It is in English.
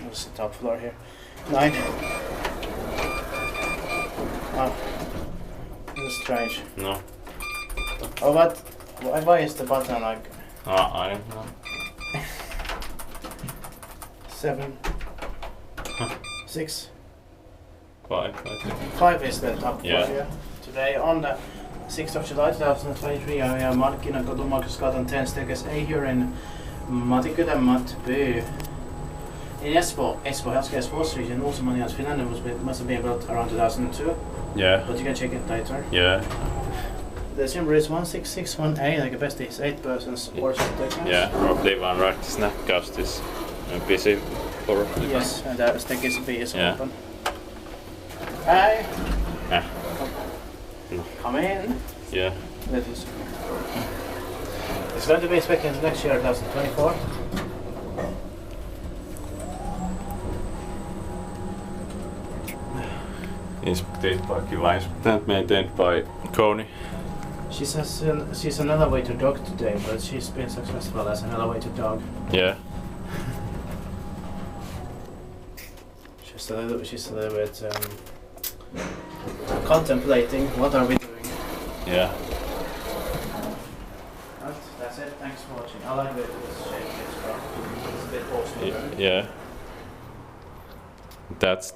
It's the top floor here. 9. Oh, this is strange. No. Oh, but why is the button like? I don't know. 7. 6. 5, I think. 5 is the top floor. Yeah. Yeah. Today on the 6th of July 2023, I have Markkinakatu Markkinakatu 10 staircase A here in Matinkylä, Matby. In Espoo, healthcare Espoo region, also modernized Finland, must have been built around 2002. Yeah. But you can check it later. Yeah. The number is 1661A, like the best is 8 persons or something. Yeah, probably one right snapcast is busy for. Yes, and the staircase B is Yeah. open. Hi! Yeah. Come in! Yeah. Let us. It's going to be inspected next year, 2024. Inspected by Kiva, and maintained by Koni. She says she's an elevator dog today, but she's been successful as an elevator dog. Yeah. She's a little bit contemplating what are we doing. Yeah. Right, that's it. Thanks for watching. I like this shape. It's a bit awesome. Yeah. That's